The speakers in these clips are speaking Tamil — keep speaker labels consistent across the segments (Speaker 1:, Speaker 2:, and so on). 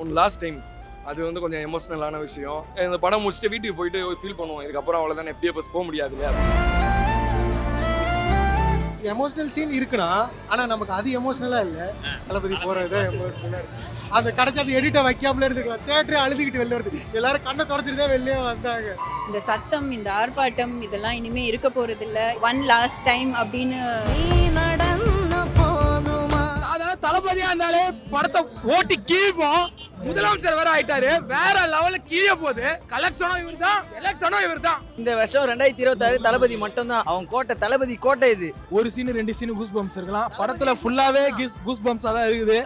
Speaker 1: ஒன் லாஸ்ட் டைம் அது வந்து கொஞ்சம் எமோஷ்னலான விஷயம். இந்த படம் முடிச்சுட்டு வீட்டுக்கு போயிட்டு ஃபீல் பண்ணுவோம், இதுக்கப்புறம் அவ்வளோதான் FDFS போக முடியாது இல்லையா.
Speaker 2: எமோஷனல் சீன் இருக்குன்னா ஆனால் நமக்கு அது எமோஷனலாக இல்லை. தளபதி போகிறது எமோஷனலாக இருக்கு. அந்த கடைசி அந்த எடிட்டை வைக்காமலே இருந்துக்கலாம். தேட்டரே அழுதுகிட்டு வெளில வருது, எல்லாரும் கண்ணை தொடச்சிட்டு தான் வெளியே வந்தாங்க.
Speaker 3: இந்த சத்தம், இந்த ஆர்ப்பாட்டம் இதெல்லாம் இனிமே இருக்க போறதில்ல. ஒன் லாஸ்ட் டைம் அப்படின்னு
Speaker 4: அதாவது தளபதியா இருந்தாலே படத்தை ஓட்டி கீழ்ப்போம். முதலமைச்சர் வேற ஆயிட்டாரு, வேற லெவல்ல கீழே போகுது. கலெக்ஷனும் இவர் தான், எலெக்ஷனும் இவர் தான்.
Speaker 5: இந்த வருஷம் 2026 தளபதி மட்டும் தான். அவன் கோட்டை, தளபதி கோட்டை. இது
Speaker 4: ஒரு சீன் 2 சீன் கூஸ் பம்ப்ஸ் இருக்கலாம், படத்துல ஃபுல்லாவே கூஸ் பம்ப்ஸா தான் இருக்குது.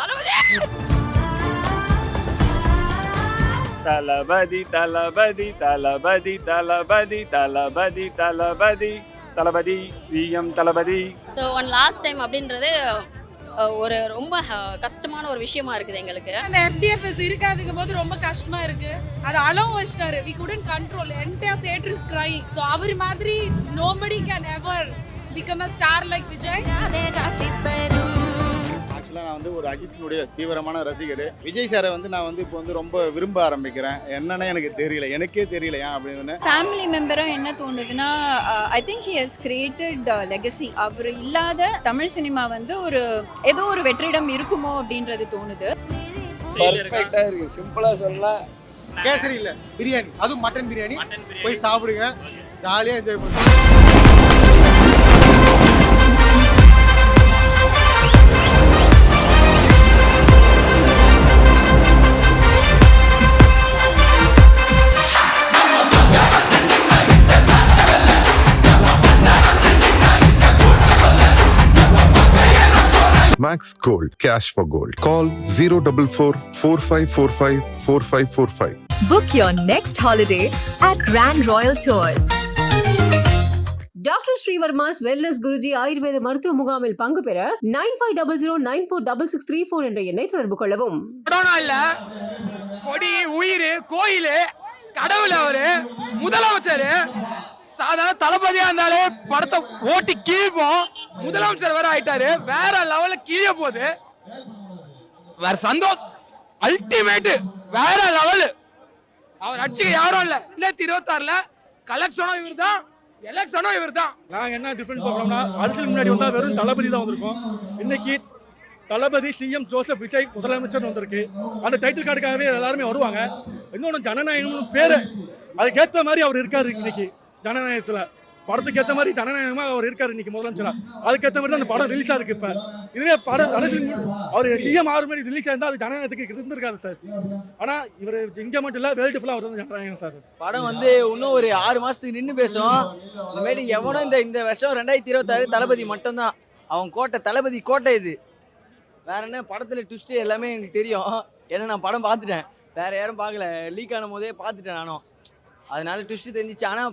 Speaker 6: தளபதி தளபதி தளபதி தளபதி தளபதி தளபதி தளபதி சிஎம் தளபதி.
Speaker 7: ஸோ ஒன் லாஸ்ட் டைம் அப்படின்றது ஒரு ரொம்ப கஷ்டமான ஒரு விஷயமா இருக்குது எங்களுக்கு.
Speaker 8: அந்த FDFS இருக்காதுங்கும் போது ரொம்ப கஷ்டமா இருக்கு. அது அளவு வச்சிட்டாரு. we couldn't control, entire theater is crying. so அவர் மாதிரி nobody can ever become a star like Vijay.
Speaker 9: ஆக்சுவலாக நான் வந்து ஒரு அஜித்தினுடைய தீவிரமான ரசிகர். விஜய் சாரை வந்து நான் வந்து இப்போ வந்து ரொம்ப விரும்ப ஆரம்பிக்கிறேன். என்னன்னு எனக்கு தெரியல, எனக்கே தெரியல ஏன் அப்படின்னு.
Speaker 3: ஃபேமிலி மெம்பரும் என்ன தோணுதுன்னா, I think he has created legacy. அவர் இல்லாத தமிழ் சினிமா வந்து ஏதோ ஒரு வெற்றிடம் இருக்குமோ அப்படின்றது தோணுது.
Speaker 1: பர்ஃபெக்டாக இருக்குது, சிம்பிளாக சொல்லலாம்.
Speaker 2: கேசரி இல்லை, பிரியாணி, அதுவும் மட்டன் பிரியாணி. போய் சாப்பிடுங்க, ஜாலியாக என்ஜாய் பண்ணுங்க.
Speaker 10: Max Gold, cash for gold. Call 044-4545-4545.
Speaker 11: Book your next holiday at Grand Royal Tours. Doctor Srivarma's wellness Guruji Ayurveda மருத்துவ முகாமில் பங்கு பெற 9500946634 என்ற எண்ணை தொடர்பு கொள்ளவும்.
Speaker 4: கொரோனா இல்ல, கொடி, உயிர், கோயில், கடவுள், அவரு முதலமைச்சர். சாதாரண தளபதியா இருந்தாலே படத்தை ஓட்டி கீழ்ப்போம். முதலமைச்சர் வேற ஆயிட்டாரு, வேற லெவல்ல கீழே போகுது. வேற சந்தோஷம் அல்டிமேட், வேற லெவல். அவர் அடிச்சுக்க யாரும் இல்ல. 2026 கலெக்ஷனும் இவர் தான், எலெக்ஷனும் இவர் தான்.
Speaker 2: நாங்கள் என்ன டிஃப்ரெண்ட் பார்க்கணும்னா, அரசியல் முன்னாடி வந்தால் வெறும் தளபதி தான் வந்திருக்கோம். இன்னைக்கு தளபதி சிஎம் ஜோசப் விஜய் முதலமைச்சர் வந்திருக்கு. அந்த டைட்டில் கார்டுக்காகவே எல்லாருமே வருவாங்க. இன்னொன்று ஜனநாயகம்னு பேரு, அதுக்கேற்ற மாதிரி அவர் இருக்காரு. இன்னைக்கு ஜனநாயகத்தில் படத்துக்கு ஏற்ற மாதிரி ஜனநாயகமாக அவர் இருக்காரு இன்னைக்கு முதலமைச்சரா. அதுக்கேற்ற மாதிரி தான் அந்த படம் ரிலீஸாக இருக்கு. இப்போ இதுவே படம் அரசியல் அவர் சிஎம் ஆறு மாதிரி ரிலீஸ் ஆயிருந்தால் அது ஜனநாயகத்துக்கு இருந்திருக்காது சார். ஆனால் இவர் இங்கே மட்டும் இல்லை, வேர்ல்டு ஃபுல்லாக அவர் வந்து ஜனநாயகம் சார்.
Speaker 5: படம் வந்து இன்னும் ஒரு 6 மாசத்துக்கு நின்று பேசும். இந்த மாதிரி எவனும் இந்த வருஷம் 2026 தளபதி மட்டும் தான். அவன் கோட்டை, தளபதி கோட்டை. இது வேற என்ன, படத்துல ட்விஸ்ட் எல்லாமே எனக்கு தெரியும். ஏன்னா நான் படம் பார்த்துட்டேன், வேற யாரும் பார்க்கல. லீக் ஆன போதே பார்த்துட்டேன் நானும். அதனால ட்விஸ்ட் தெரிஞ்சிச்சு. ஆனால்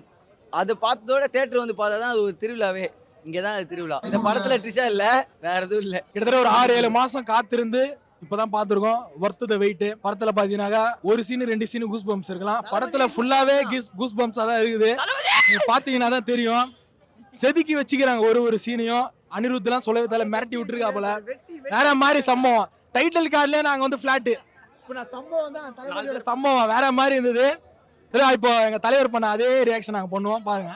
Speaker 5: அது பார்த்ததோட தேட்டர் வந்து பார்த்தா தான் அது ஒரு திருவிழாவே. இங்கே தான் அது திருவிழா. இந்த படத்துல ட்ரிஷா இல்லை, வேற எதுவும் இல்லை.
Speaker 4: கிட்டத்தட்ட ஒரு 6-7 மாசம் காத்திருந்து இப்பதான் பாத்துருக்கோம். Worth the weight. படத்துல பாத்தீங்கன்னா ஒரு சீன் 2 சீன் கூஸ் பம்ப்ஸ் இருக்கலாம், படத்துல ஃபுல்லாவே கூஸ் பம்ப்ஸா தான் இருக்குது. நீங்க பாத்தீங்கன்னா தான் தெரியும். செதுக்கி வச்சுக்கிறாங்க ஒரு சீனையும். அனிருத்லாம் சொல்லவே தலை மிரட்டி விட்டுருக்காப்புல. வேற மாதிரி சம்பவம். டைட்டில் கார்டுலயே நாங்க வந்து பிளாட். இப்போ நான் சம்பவம் தான், சம்பவம் வேற மாதிரி இருந்தது. இப்போ எங்க தலைவர் பண்ண அதே ரியாக்ஷன் நாங்க பண்ணுவோம், பாருங்க.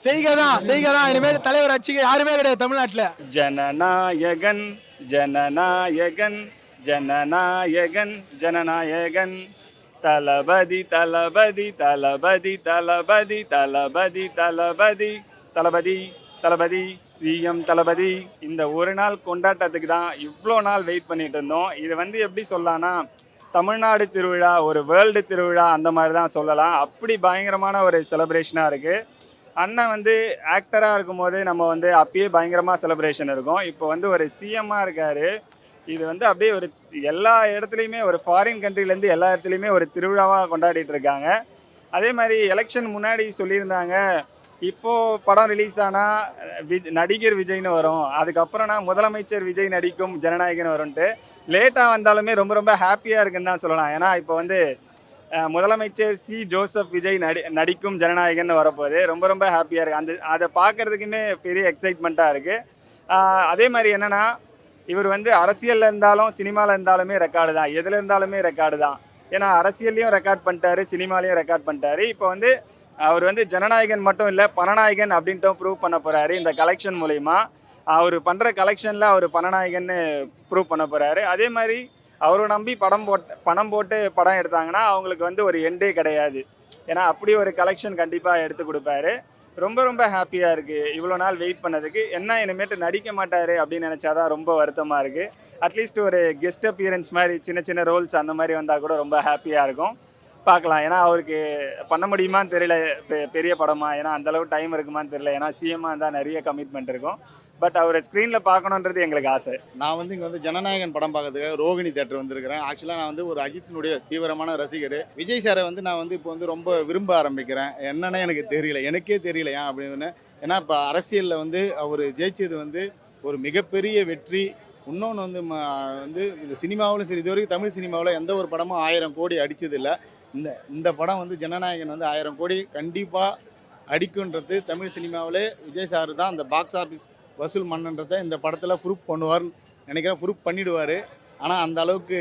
Speaker 4: செய்கதான் இனிமேல் தலைவர் அடிச்சுக்க யாருமே கிடையாது தமிழ்நாட்டுல.
Speaker 6: ஜனநாயகன் ஜனநாயகன் ஜனநாயகன் ஜனநாயகன் தளபதி தளபதி தளபதி தளபதி தளபதி தளபதி தளபதி தளபதி சிஎம் தளபதி. இந்த ஒரு நாள் கொண்டாட்டத்துக்கு தான் இவ்வளோ நாள் வெயிட் பண்ணிட்டு இருந்தோம். இது வந்து எப்படி சொல்லலாம்னா, தமிழ்நாடு திருவிழா, ஒரு வேர்ல்டு திருவிழா அந்த மாதிரி தான் சொல்லலாம். அப்படி பயங்கரமான ஒரு செலிப்ரேஷனாக இருக்குது. அண்ணன் வந்து ஆக்டராக இருக்கும்போது நம்ம வந்து அப்பயே பயங்கரமாக செலிப்ரேஷன் இருக்கும். இப்போ வந்து ஒரு சிஎம்மாக இருக்கார். இது வந்து அப்படியே ஒரு எல்லா இடத்துலையுமே, ஒரு ஃபாரின் கண்ட்ரிலேருந்து எல்லா இடத்துலையுமே ஒரு திருவிழாவாக கொண்டாடிட்டு இருக்காங்க. அதே மாதிரி எலெக்ஷன் முன்னாடி சொல்லியிருந்தாங்க, இப்போது படம் ரிலீஸ் ஆனால் நடிகர் விஜய்னு வரும், அதுக்கப்புறம்னா முதலமைச்சர் விஜய் நடிக்கும் ஜனநாயகன் வரும்ன்ட்டு. லேட்டாக வந்தாலுமே ரொம்ப ரொம்ப ஹாப்பியாக இருக்குன்னு தான் சொல்லலாம். ஏன்னா இப்போ வந்து முதலமைச்சர் ஜோசப் விஜய் நடிக்கும் ஜனநாயகன் வரப்போகுது. ரொம்ப ரொம்ப ஹாப்பியாக இருக்குது. அதை பார்க்குறதுக்குமே பெரிய எக்ஸைட்மெண்ட்டாக இருக்குது. அதே மாதிரி என்னென்னா, இவர் வந்து அரசியலில் இருந்தாலும் சினிமாவில் இருந்தாலுமே ரெக்கார்டு தான், எதில் இருந்தாலுமே ரெக்கார்டு தான். ஏன்னா அரசியல்லையும் ரெக்கார்ட் பண்ணிட்டாரு, சினிமாலையும் ரெக்கார்ட் பண்ணிட்டாரு. இப்போ வந்து அவர் வந்து ஜனநாயகன் மட்டும் இல்லை, பணநாயகன் அப்படின்ட்டு ப்ரூவ் பண்ண போகிறாரு இந்த கலெக்ஷன் மூலிமா. அவர் பண்ணுற கலெக்ஷனில் அவர் பணநாயகன்னு ப்ரூவ் பண்ண போகிறாரு. அதே மாதிரி அவரை நம்பி பணம் போட்டு படம் எடுத்தாங்கன்னா அவங்களுக்கு வந்து ஒரு எண்டே கிடையாது. ஏன்னா அப்படி ஒரு கலெக்ஷன் கண்டிப்பாக எடுத்து கொடுப்பாரு. ரொம்ப ரொம்ப ஹாப்பியாக இருக்குது இவ்வளோ நாள் வெயிட் பண்ணதுக்கு. என்ன இனிமேட்டு நடிக்க மாட்டார் அப்படின்னு நினச்சாதான் ரொம்ப வருத்தமாக இருக்குது. அட்லீஸ்ட் ஒரு கெஸ்ட் அப்பியரன்ஸ் மாதிரி சின்ன சின்ன ரோல்ஸ் அந்த மாதிரி வந்தால் கூட ரொம்ப ஹாப்பியாக இருக்கும். பார்க்கலாம். ஏன்னா அவருக்கு பண்ண முடியுமான்னு தெரியல பெரிய படமா, ஏன்னா அந்தளவு டைம் இருக்குமான்னு தெரியல. ஏன்னா சிஎம்மாக இருந்தால் நிறைய கமிட்மெண்ட் இருக்கும். பட் அவரை ஸ்க்ரீனில் பார்க்கணுன்றது எங்களுக்கு ஆசை.
Speaker 9: நான் வந்து இங்கே வந்து ஜனநாயகன் படம் பார்க்கறதுக்காக ரோகிணி தேட்டர் வந்திருக்கிறேன். ஆக்சுவலாக நான் வந்து ஒரு அஜித்தினுடைய தீவிரமான ரசிகர். விஜய் சாரை வந்து நான் வந்து இப்போ வந்து ரொம்ப விரும்ப ஆரம்பிக்கிறேன். என்னன்னே எனக்கு தெரியல, எனக்கே தெரியல ஏன் அப்படின்னு. ஏன்னா இப்போ அரசியலில் வந்து அவர் ஜெயிச்சது வந்து ஒரு மிகப்பெரிய வெற்றி. இன்னொன்று வந்து வந்து இந்த சினிமாவிலும் சரி, இது வரைக்கும் தமிழ் சினிமாவில் எந்த ஒரு படமும் 1000 கோடி அடித்ததில்லை. இந்த படம் வந்து ஜனநாயகன் வந்து 1000 கோடி கண்டிப்பாக அடிக்குன்றது தமிழ் சினிமாவிலே விஜய் சார் தான் அந்த பாக்ஸ் ஆஃபீஸ் வசூல் மன்னன்றதை இந்த படத்தில் ப்ரூஃப் பண்ணுவார்னு நினைக்கிறேன். ப்ரூஃப் பண்ணிவிடுவார். ஆனால் அந்த அளவுக்கு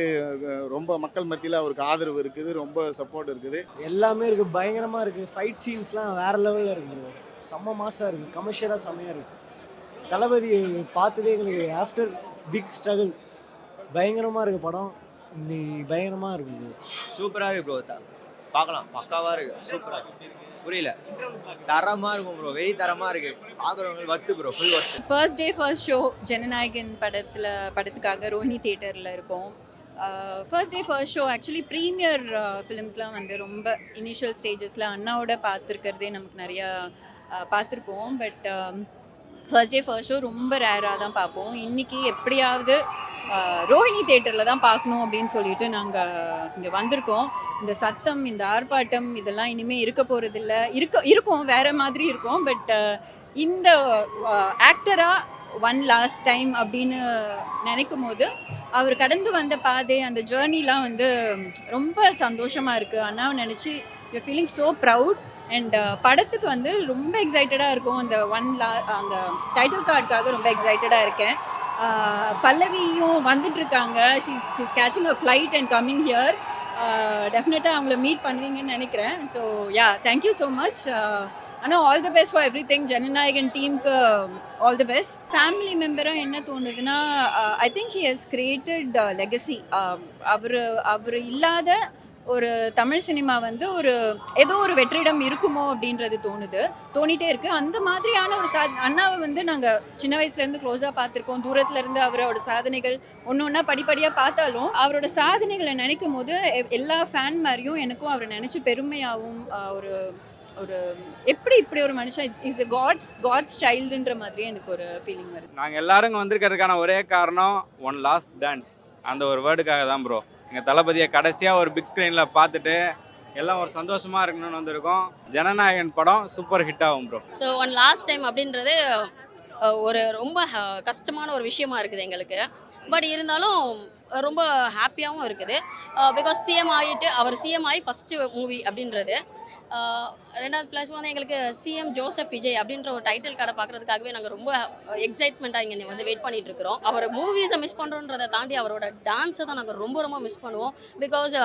Speaker 9: ரொம்ப மக்கள் மத்தியில் அவருக்கு ஆதரவு இருக்குது, ரொம்ப சப்போர்ட் இருக்குது.
Speaker 5: எல்லாமே இருக்குது, பயங்கரமாக இருக்குது. ஃபைட் சீன்ஸ்லாம் வேறு லெவலில் இருக்குது, செம்ம மாசாக இருக்குது, கமர்ஷியலாக செம்மையாக இருக்குது. தளபதி பார்த்துட்டு எங்களுக்கு ஆஃப்டர் பிக் ஸ்ட்ரகிள் பயங்கரமாக இருக்குது படம். பயங்கரமாக இருக்குது,
Speaker 12: சூப்பராக இருக்குது ப்ரோ. பார்க்கலாம், பக்காவாக இருக்குது, சூப்பராக இருக்குது. புரியல, தரமாக இருக்கும் ப்ரோ, வெரி தரமாக இருக்குது. பார்க்குறவங்களுக்கு வத்து ப்ரோ, ஃபுல் வத்து.
Speaker 3: First day first show Jananayagan படத்துக்காக ரோஹிணி தேட்டரில் இருக்கோம். First day first show actually premiere ஃபிலிம்ஸ்லாம் வந்து ரொம்ப இனிஷியல் ஸ்டேஜஸில் அண்ணாவோட பார்த்துருக்கிறதே நமக்கு நிறையா பார்த்துருக்கோம். But first day first show ரொம்ப ரேராக தான் பார்ப்போம். இன்றைக்கி எப்படியாவது ரோஹிணி தேட்டரில் தான் பார்க்கணும் அப்படின்னு சொல்லிட்டு நாங்கள் இங்கே வந்திருக்கோம். இந்த சத்தம், இந்த ஆர்ப்பாட்டம் இதெல்லாம் இனிமேல் இருக்க போகிறதில்ல. இருக்கும் வேறு மாதிரி இருக்கும். பட் இந்த ஆக்டராக ஒன் லாஸ்ட் டைம் அப்படின்னு நினைக்கும் போது அவர் கடந்து வந்த பாதை, அந்த ஜேர்னிலாம் வந்து ரொம்ப சந்தோஷமாக இருக்குது. அண்ணாவை நினச்சி you feeling so proud. And படத்துக்கு வந்து ரொம்ப எக்ஸைட்டடாக இருக்கும். அந்த டைட்டில் கார்டுக்காக ரொம்ப எக்ஸைட்டடாக இருக்கேன். பல்லவியும் வந்துட்டுருக்காங்க. She's catching a flight and coming here. டெஃபினட்டாக அவங்கள மீட் பண்ணுவீங்கன்னு நினைக்கிறேன். So yeah, thank you so much. ஆனால் all the best for everything. Jananayagan டீமுக்கு ஆல் தி பெஸ்ட். ஃபேமிலி மெம்பராக என்ன தோணுதுன்னா, I think he has created legacy. அவர் இல்லாத ஒரு தமிழ் சினிமா வந்து ஏதோ ஒரு வெற்றிடம் இருக்குமோ அப்படின்றது தோணிட்டே இருக்குது. அந்த மாதிரியான ஒரு அண்ணாவை வந்து நாங்கள் சின்ன வயசுலேருந்து க்ளோஸாக பார்த்துருக்கோம். தூரத்துலேருந்து அவரோட சாதனைகள் ஒன்று ஒன்றா படிப்படியாக பார்த்தாலும் அவரோட சாதனைகளை நினைக்கும் போது எல்லா ஃபேன் மாதிரியும் எனக்கும் அவரை நினச்சி பெருமையாகவும் ஒரு இப்படி ஒரு மனுஷன் இஸ் காட்ஸ் சைல்டுன்ற மாதிரியே எனக்கு ஒரு ஃபீலிங் வருது.
Speaker 6: நாங்கள் எல்லாரும் இங்கே வந்திருக்கிறதுக்கான ஒரே காரணம் ஒன் லாஸ்ட் டான்ஸ், அந்த ஒரு வேர்டுக்காக தான் ப்ரோ. எங்கள் தளபதியை கடைசியாக ஒரு பிக் ஸ்க்ரீனில் பார்த்துட்டு எல்லாம் ஒரு சந்தோஷமாக இருக்கணும்னு வந்திருக்கோம். ஜனநாயகன் படம் சூப்பர் ஹிட் ஆகும் bro.
Speaker 7: So one last time அப்படின்றது ஒரு ரொம்ப கஷ்டமான ஒரு விஷயமா இருக்குது எங்களுக்கு. பட் இருந்தாலும் ரொம்ப ஹாப்பியாகவும் இருக்குது. பிகாஸ் அவர் சிஎம் ஆகி ஃபஸ்ட்டு மூவி அப்படின்றது. ரெண்டாவது ப்ளஸ் வந்து எங்களுக்கு சிஎம் ஜோசப் விஜய் அப்படின்ற ஒரு டைட்டில் கார்டை பார்க்குறதுக்காகவே நாங்கள் ரொம்ப எக்ஸைட்மெண்ட்டாக இங்கே வந்து வெயிட் பண்ணிட்டு இருக்கிறோம். அவர் மூவிஸை மிஸ் பண்ணுறோன்றதை தாண்டி அவரோட டான்ஸை தான் நாங்கள் ரொம்ப ரொம்ப மிஸ் பண்ணுவோம். பிகாஸ்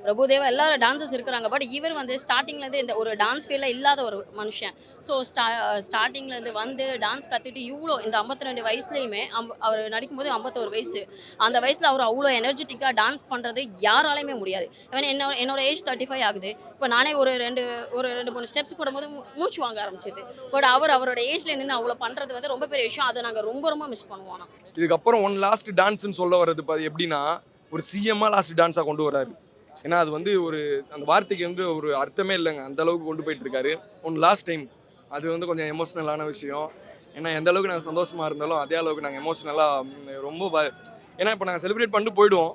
Speaker 7: பிரபுதேவா எல்லா டான்ஸஸ் இருக்கிறாங்க. பட் இவர் வந்து ஸ்டார்டிங்லேருந்து இந்த ஒரு டான்ஸ் ஃபீல்டில் இல்லாத ஒரு மனுஷன். ஸோ ஸ்டார்டிங்லேருந்து வந்து டான்ஸ் கற்றுட்டு இவ்வளோ இந்த 52 வயசுலேயுமே அவர் நடிக்கும்போது 51 வயசு. அந்த வயசில் அவர் அவ்வளோ எனர்ஜெட்டிக்காக டான்ஸ் பண்ணுறது யாராலையுமே முடியாது. என்னோட ஏஜ் 35 ஆகுது. இப்போ நானே ஒரு 2-3 ஸ்டெப்ஸ் போடும்போது மூச்சு வாங்க ஆரம்பிச்சிது. பட் அவரோட ஏஜ்ல நின்று அவ்வளோ பண்ணுறது வந்து ரொம்ப பெரிய விஷயம். அதை நாங்கள் ரொம்ப ரொம்ப மிஸ் பண்ணுவோம்.
Speaker 1: இதுக்கப்புறம் ஒன் லாஸ்ட் டான்ஸ்ன்னு சொல்ல வர்றது எப்படின்னா, ஒரு சிஎம்மாக லாஸ்ட் டான்ஸாக கொண்டு வராரு. ஏன்னா அது வந்து அந்த வார்த்தைக்கு வந்து ஒரு அர்த்தமே இல்லைங்க, அந்த அளவுக்கு கொண்டு போயிட்டு இருக்காரு. ஒன் லாஸ்ட் டைம் அது வந்து கொஞ்சம் எமோஷ்னலான விஷயம். ஏன்னா எந்த அளவுக்கு நாங்கள் சந்தோஷமாக இருந்தாலும் அதே அளவுக்கு நாங்கள் எமோஷ்னலாக ரொம்ப ஏன்னா இப்போ நாங்கள் செலிப்ரேட் பண்ணிட்டு போயிடுவோம்.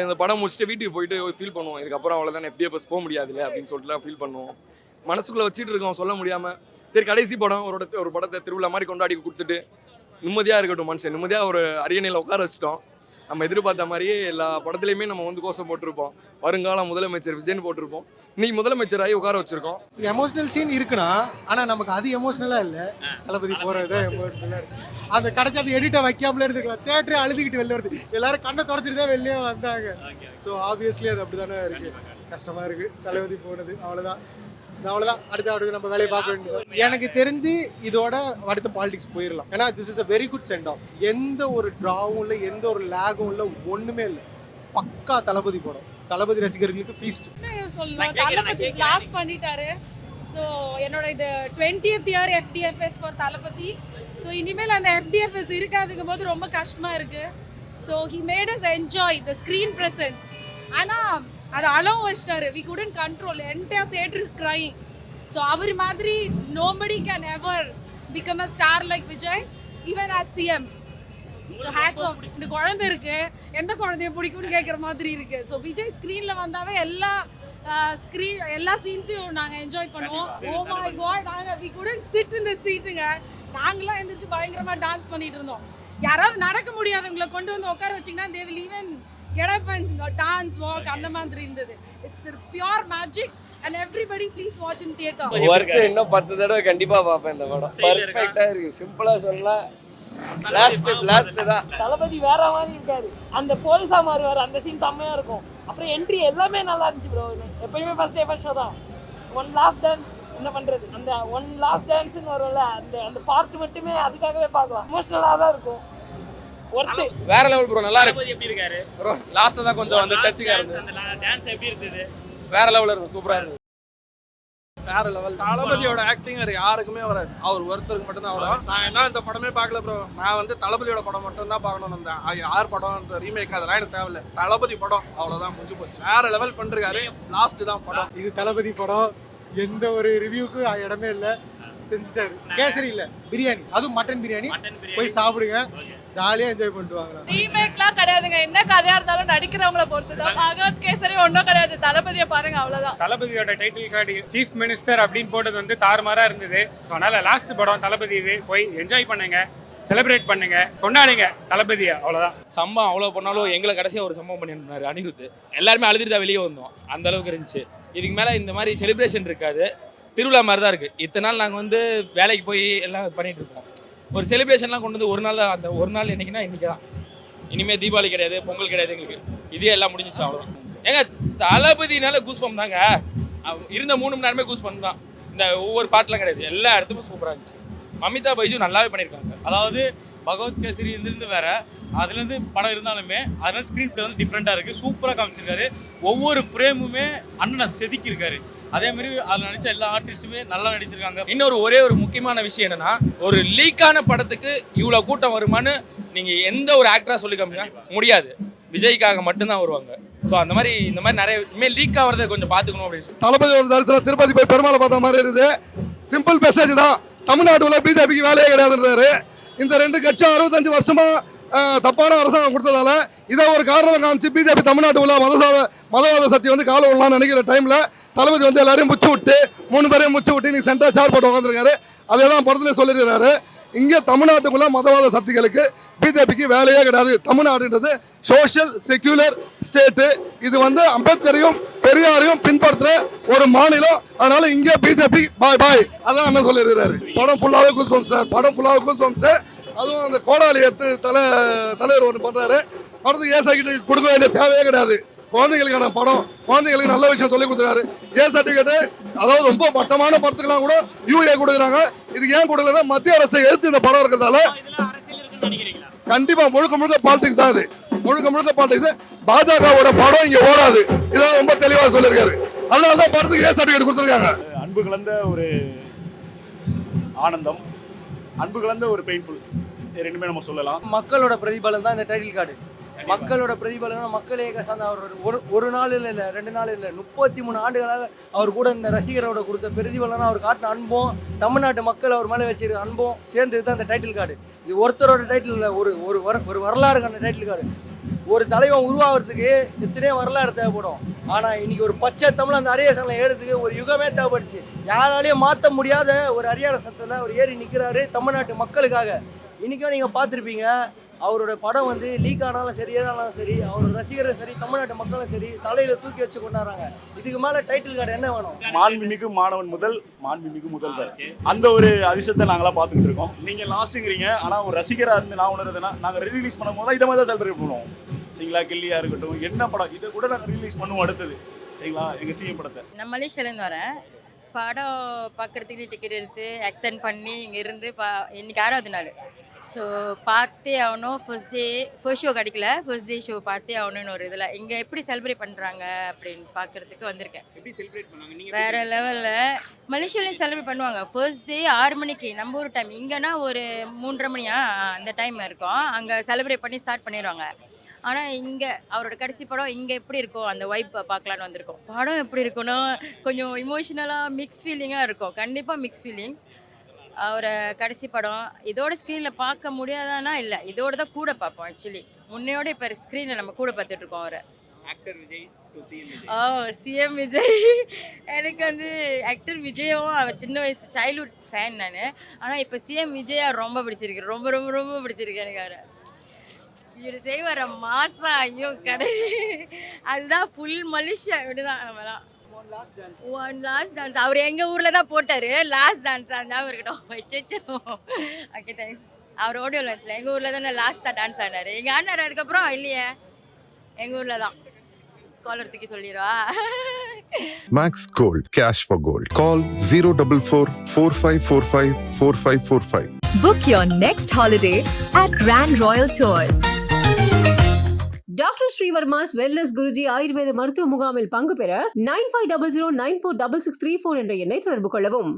Speaker 1: இந்த படம் முடிச்சுட்டு வீட்டுக்கு போயிட்டு ஃபீல் பண்ணுவோம், இதுக்கப்புறம் அவ்வளோதான் FDFS போக முடியாதுல்ல அப்படின்னு சொல்லிட்டுலாம் ஃபீல் பண்ணுவோம். மனசுக்குள்ளே வச்சுட்டு இருக்கோம், சொல்ல முடியாமல். சரி, கடைசி படம் ஒரு படத்தை திருவிழா மாதிரி கொண்டாடி கொடுத்துட்டு நிம்மதியாக இருக்கட்டும், மனுஷன் நிம்மதியாக ஒரு அரியணையில் உட்கார வச்சிட்டோம். நம்ம எதிர்பார்த்த மாதிரியே எல்லா படத்துலையுமே நம்ம வந்து கோஷம் போட்டிருப்போம். வருங்கால முதலமைச்சர் விஜய்னு போட்டிருப்போம். இன்னைக்கு முதலமைச்சர் ஆகி உட்கார வச்சிருக்கோம்.
Speaker 2: எமோஷனல் சீன் இருக்குன்னா ஆனால் நமக்கு அது எமோஷனலாக இல்லை. தளபதி போகிறது எமோஷனலாக இருக்கு. அந்த கடைசி அந்த எடிட்டை வைக்காமலே இருந்துக்கலாம். தேட்டரே அழுதுகிட்டு வெளில வருது. எல்லாரும் கண்ணை தொடச்சிட்டு தான் வெளியே வந்தாங்க. ஸோ ஆப்வியஸ்லி அது அப்படி தானே இருக்கு. கஷ்டமாக இருக்குது தளபதி போனது. அவ்வளோதான். அடுத்து நம்ம வேலையை பார்க்க வேண்டியது. எனக்கு தெரிஞ்சு இதோட அடுத்த பாலிடிக்ஸ் போயிடலாம். ஏன்னா this is a very good send off. எந்த ஒரு ட்ராவும் இல்லை, எந்த ஒரு லேகும் இல்லை, ஒன்றுமே இல்லை. பக்கா தளபதி படம். தளபதி ரசிகர்களுக்கு ஃபீஸ்ட்
Speaker 8: சொல்லலாம். தளபதி கிளாஸ் பண்ணிட்டாரு. ஸோ என்னோட இது 20th year FDFS for Thalapathy. So இனிமேல் அந்த FDFS இருக்காதுங்கும் போது ரொம்ப கஷ்டமாக இருக்குது. So he made us enjoy the screen presence. ஆனால் அது அளவு வச்சிட்டாரு. We couldn't control. Entire theater is crying. So அவர் மாதிரி nobody can ever become a star like Vijay, even as CM. So hats off. இந்த குழந்தை இருக்கு, எந்த குழந்தைய பிடிக்கும்னு கேட்குற மாதிரி இருக்கு. ஸோ விஜய் ஸ்க்ரீனில் வந்தாவே எல்லா சீன்ஸையும் நாங்கள் என்ஜாய் பண்ணுவோம். ஓ மை காட், நாங்கள் we couldn't sit in the seatuங்க. நாங்களாம் எந்திரிச்சு பயங்கரமாக டான்ஸ் பண்ணிட்டு இருந்தோம். யாராவது நடக்க முடியாதவங்களை கொண்டு வந்து உட்கார வச்சிங்கன்னா they will even get up and dance, walk, அந்த மாதிரி இருந்தது. It's the pure magic and everybody please watch in theater.
Speaker 1: Work இன்னும் 10 தடவை கண்டிப்பா பார்ப்பேன் இந்த படம். பர்ஃபெக்ட்டா இருக்கு. சிம்பிளா சொல்லலாம். லாஸ்ட் தான்.
Speaker 13: தளபதி வேற மாதிரி இருக்காரு. அந்த போலீஸா மாறுவார். அந்த சீன் செம்மையா இருக்கும். அப்புறம் என்ட்ரி எல்லாமே நல்லா இருந்துச்சு ப்ரோ. எப்பயுமே ஃபர்ஸ்ட் டே ஃபர்ஸ்ட் ஷோ தான். ஒன் லாஸ்ட் டான்ஸ் என்ன பண்றது? அந்த ஒன் லாஸ்ட் டான்ஸ்னு வரும்ல, அந்த பார்ட் மட்டுமே அதுக்காகவே பார்க்கலாம். எமோஷனலா தான் இருக்கும்.
Speaker 1: வேற லெவல் ப்ரோ. நல்லா இருக்கு.
Speaker 13: எப்படி இருக்காரு
Speaker 1: ப்ரோ லாஸ்ட்ல தான் கொஞ்சம் வந்து டச்சிங்கா இருந்துச்சு.
Speaker 13: அந்த டான்ஸ் எப்படி இருந்தது?
Speaker 1: வேற லெவல்ல இருக்கு. சூப்பரா இருக்கு.
Speaker 4: வேற லெவல். தளபதியோட ஆக்டிங் வேற யாருக்குமே வராது. அவர் ஒருத்தருக்கு மட்டும் தான் வரும். நான் என்ன இந்த படமே பார்க்கல ப்ரோ. நான் வந்து தளபதியோட படம் மட்டும் தான் பார்க்கணும்னு வந்தேன். யார் படம் இந்த ரீமேக் அதெல்லாம் எனக்கு தேவையில்ல. தளபதி படம் அவ்வளோதான், முடிஞ்சு போச்சு. வேற லெவல் பண்ணிருக்காரு. லாஸ்ட் தான் படம்.
Speaker 2: இது தளபதி படம். எந்த ஒரு ரிவ்யூக்கும் இடமே இல்லை. செஞ்சுட்டாரு. கேசரி இல்லை, பிரியாணி, அதுவும் மட்டன் பிரியாணி. போய் சாப்பிடுங்க, ஜாலியாக என்ஜாய் பண்ணிட்டு வாங்க.
Speaker 8: ரீமேக்லாம் கிடையாதுங்க. என்ன கதையா இருந்தாலும் நடிக்கிறவங்கள பொறுத்து தான். பகவத் கேசரி ஒன்றும் கிடையாது. தளபதியை பாருங்க, அவ்வளோதான்.
Speaker 6: தளபதியோட டைட்டில் கார்டு சீஃப் மினிஸ்டர் அப்படின்னு போட்டது வந்து தாறுமாறா இருந்தது. ஸோ அதனால லாஸ்ட் படம் தளபதி இது. போய் என்ஜாய் பண்ணுங்க, செலிப்ரேட் பண்ணுங்க, கொண்டாடுங்க தளபதியை. அவ்வளோதான்.
Speaker 4: சம்பவம் அவ்வளோ பண்ணாலும் எங்களை கடைசியாக ஒரு சம்பவம் பண்ணியிருந்தாரு அனிருத். எல்லாருமே அழுதுட்டு தான் வெளியே வந்தோம். அந்த அளவுக்கு இருந்துச்சு. இதுக்கு மேலே இந்த மாதிரி செலிப்ரேஷன் இருக்காது. திருவிழா மாதிரி தான் இருக்குது. இத்தனை நாள் நாங்கள் வந்து வேலைக்கு போய் எல்லாம் பண்ணிகிட்டு இருக்கோம். ஒரு செலிப்ரேஷன்லாம் கொண்டு வந்து ஒரு நாள் தான். அந்த ஒரு நாள் என்னைக்குன்னா இன்றைக்கி தான். இனிமேல் தீபாவளி கிடையாது, பொங்கல் கிடையாது எங்களுக்கு. இதே எல்லாம் முடிஞ்சிச்சு, அவ்வளோதான். ஏங்க தளபதினால கூஸ்பம் தாங்க. இருந்த 3 மணி நேரமே கூஸ்பம் தான். இந்த ஒவ்வொரு பாட்டெலாம் கிடையாது. எல்லா இடத்துக்கும் சூப்பராக இருந்துச்சு. மமிதா பைஜு நல்லாவே பண்ணியிருக்காங்க.
Speaker 6: அதாவது பகவத் கேசரி இருந்து வேற, அதுலேருந்து படம் இருந்தாலுமே அதெல்லாம் ஸ்க்ரீன் பிளே வந்து டிஃப்ரெண்ட்டாக இருக்குது. சூப்பராக காமிச்சிருக்காரு. ஒவ்வொரு ஃப்ரேமுமே அண்ணனை செதுக்கியிருக்காரு. அதே மாதிரி அதில் நடித்த எல்லா ஆர்டிஸ்ட்டுமே நல்லா நடிச்சிருக்காங்க.
Speaker 4: இன்னொரு ஒரே ஒரு முக்கியமான விஷயம் என்னன்னா, ஒரு லீக்கான படத்துக்கு இவ்வளோ கூட்டம் வருமானு நீங்கள் எந்த ஒரு ஆக்டராக சொல்லி காமிக்க முடியாது. விஜய்க்காக மட்டும்தான் வருவாங்க. ஸோ அந்த மாதிரி இந்த மாதிரி நிறைய இனிமேல் லீக் ஆகிறத கொஞ்சம் பார்த்துக்கணும் அப்படின்னு.
Speaker 14: தளபதி ஒரு தரிசனம் திருப்பதி போய் பெருமாளை பார்த்த மாதிரி இருக்குது. சிம்பிள் மெசேஜ் தான். தமிழ்நாட்டில் பிஜேபிக்கு வேலையே கிடையாதுன்றாரு. இந்த 2 கட்சியும் 65 வருஷமா தப்பான அரசாங்கம் கொடுத்ததால இதை ஒரு காரணம் காமிச்சு பிஜேபி தமிழ்நாட்டு உள்ள மதவாத சக்தி வந்து கால விடலாம்னு நினைக்கிற டைமில் தளபதி வந்து எல்லாரையும் முச்சு விட்டு 3 பேரையும் முச்சு விட்டு நீ சென்டர் சார் போட்டு உட்காந்துருக்காரு. அதெல்லாம் படத்துல சொல்லியிருக்காரு. இங்கே தமிழ்நாட்டுக்குள்ள மதவாத சக்திகளுக்கு பிஜேபிக்கு வேலையே கிடையாது. தமிழ்நாடுன்றது சோஷியல் செக்யூலர் ஸ்டேட்டு. இது வந்து அம்பேத்கரையும் பெரியாரையும் பின்பற்றுற ஒரு மாநிலம். அதனால இங்கே பிஜேபி பாய் பாய். அதான் என்ன சொல்லியிருக்கிறாரு. படம் ஃபுல்லாகவே கூஸ்பம்ஸ் சார். படம் ஃபுல்லாகவே கூஸ்பம்ஸ். அதுவும் அந்த கோடாலி எடுத்து தலைவர் ஒன்று பண்ணுறாரு. படத்துக்கு ஏசாக்கிட்டு கொடுக்க வேண்டிய தேவையே கிடையாது. குழந்தைகளுக்கான படம், குழந்தைகளுக்கு நல்ல விஷயம் சொல்லி கொடுத்துருக்காரு. ஏ சர்டிஃபிகேட்டு, அதாவது ரொம்ப மட்டமான படத்துக்கெல்லாம் கூட யூஏ கொடுக்குறாங்க. இதுக்கு ஏன் கொடுக்கலன்னா மத்திய அரசை எதிர்த்து இந்த படம் இருக்கிறதால கண்டிப்பாக முழுக்க பாலிடிக்ஸ் தான். இது முழுக்க பாலிடிக்ஸ். பாஜகவோட படம் இங்கே ஓடாது. இதெல்லாம் ரொம்ப தெளிவாக சொல்லியிருக்காரு. அதனால தான் படத்துக்கு ஏ சர்டிஃபிகேட் கொடுத்துருக்காங்க.
Speaker 6: அன்பு கலந்த ஒரு ஆனந்தம், அன்பு கலந்த ஒரு பெயின்ஃபுல், ரெண்டுமே நம்ம சொல்லலாம்.
Speaker 5: மக்களோட பிரதிபலன் தான் இந்த டைட்டில் கார்டு. மக்களோட பிரதிபலன் மக்களே சார்ந்த அவர் ஒரு நாள் இல்லை 2 நாள் இல்லை 33 ஆண்டுகளாக அவர் கூட இந்த ரசிகரோட கொடுத்த பிரதிபலனும் அவர் காட்டின அன்பும் தமிழ்நாட்டு மக்கள் அவர் மேலே வச்சிருக்க அன்பும் சேர்ந்தது தான் இந்த டைட்டில் கார்டு. இது ஒருத்தரோட டைட்டில் இல்லை, ஒரு வரலாறுக்கான டைட்டில் கார்டு. ஒரு தலைவன் உருவாகிறதுக்கு எத்தனையோ வரலாறு தேவைப்படும். ஆனால் இன்னைக்கு ஒரு பச்சை தமிழ் அந்த அரியசனில் ஏறதுக்கு ஒரு யுகமே தேவைப்படுச்சு. யாராலையும் மாற்ற முடியாத ஒரு அரியான சத்தில் அவர் ஏறி நிற்கிறாரு தமிழ்நாட்டு மக்களுக்காக. இன்றைக்கும் நீங்கள் பார்த்துருப்பீங்க, அவரோட படம் வந்து லீக் ஆனாலும் சரி ஏதானாலும் சரி அவரோட ரசிகரும் சரி தமிழ்நாட்டு மக்களும் சரி தலையில தூக்கி வச்சு கொண்டாடுறாங்க. இதுக்கு மேல டைட்டில் கார்டு என்ன வேணும்?
Speaker 6: மாண்புமிகு மாணவன் முதல் மாண்புமிகு முதல்வர் அந்த ஒரு அதிசயத்தை நாங்களாம் பார்த்துக்கிட்டு இருக்கோம். நீங்கள் லாஸ்ட்டுங்கிறீங்க, ஆனால் ஒரு ரசிகராக இருந்து நான் உணர்றதுன்னா நாங்கள் ரிலீஸ் பண்ணும்போது தான் இதை மாதிரி தான் செலிப்ரேட் பண்ணுவோம். சரிங்களா, கில்லியாக இருக்கட்டும், என்ன படம் இதை கூட நாங்கள் ரிலீஸ் பண்ணுவோம் அடுத்தது. சரிங்களா, எங்கள் சிஎம் படத்தை.
Speaker 3: நான் மலேசியாலேருந்து வரேன். படம் பார்க்குறதுக்கு டிக்கெட் எடுத்து எக்ஸ்டெண்ட் பண்ணி இங்கே இருந்து இன்னைக்கு 6வது நாள். ஸோ பார்த்தே ஆகணும். ஃபர்ஸ்ட் ஷோ கிடைக்கல, ஃபர்ஸ்ட் டே ஷோ பார்த்தே ஆகணும்னு ஒரு இதில் இங்கே எப்படி செலிப்ரேட் பண்ணுறாங்க அப்படின்னு பார்க்குறதுக்கு வந்திருக்கேன்.
Speaker 6: எப்படி செலிப்ரேட் பண்ணாங்க?
Speaker 3: வேறு லெவலில் மலேசியாலையும் செலிப்ரேட் பண்ணுவாங்க. ஃபர்ஸ்ட் டே 6 மணிக்கு நம்ம ஊர் டைம், இங்கேனா ஒரு 3:30 மணியா அந்த டைம் இருக்கும். அங்கே செலிப்ரேட் பண்ணி ஸ்டார்ட் பண்ணிடுவாங்க. ஆனால் இங்கே அவரோட கடைசி படம் இங்கே எப்படி இருக்கும் அந்த வைப் பார்க்கலான்னு வந்திருக்கோம். படம் எப்படி இருக்குன்னா கொஞ்சம் இமோஷ்னலாக மிக்ஸ் ஃபீலிங்காக இருக்கும். கண்டிப்பாக மிக்ஸ் ஃபீலிங்ஸ். அவரை கடைசி படம் இதோட ஸ்க்ரீனில் பார்க்க முடியாதானா இல்லை, இதோட தான் கூட பார்ப்போம். ஆக்சுவலி முன்னையோட இப்போ ஸ்க்ரீனில் நம்ம கூட பார்த்துட்ருக்கோம் அவரை.
Speaker 6: Actor Vijay to CM Vijay.
Speaker 3: CM Vijay எனக்கு வந்து ஆக்டர் விஜயும் அவர் சின்ன வயசு சைல்ட்ஹுட் ஃபேன் நான். ஆனால் இப்போ சிஎம் விஜயா ரொம்ப பிடிச்சிருக்கு, ரொம்ப ரொம்ப ரொம்ப பிடிச்சிருக்கு எனக்கு அவரை. இவர் செய்வார மாசா, ஐயோ கடை அதுதான் ஃபுல் மலேசியா இப்படிதான். நம்மலாம் ஒன் லாஸ்ட் டான்ஸ் அவர் எங்கள் ஊரில் தான் போட்டார். லாஸ்ட் டான்ஸ் இருந்தாலும் இருக்கட்டும். வச்சு ஓகே தேங்க்ஸ். அவர் ஆடியோ லான்ச்சில் எங்கள் ஊரில் தானே லாஸ்ட்டாக டான்ஸ் ஆனார். எங்கள் ஆனார் அதுக்கப்புறம் இல்லையே, எங்கள் ஊரில் தான். காலர் தூக்கி சொல்லிடுவா.
Speaker 10: Max Gold, cash for gold. Call 044 4545 4545.
Speaker 11: Book your next holiday at Grand Royal Tours.
Speaker 8: Doctor Srivarma's wellness Guruji Ayurveda மருத்துவ முகாமில் பங்கு பெற 9500 946634 என்ற எண்ணை தொடர்பு கொள்ளவும்.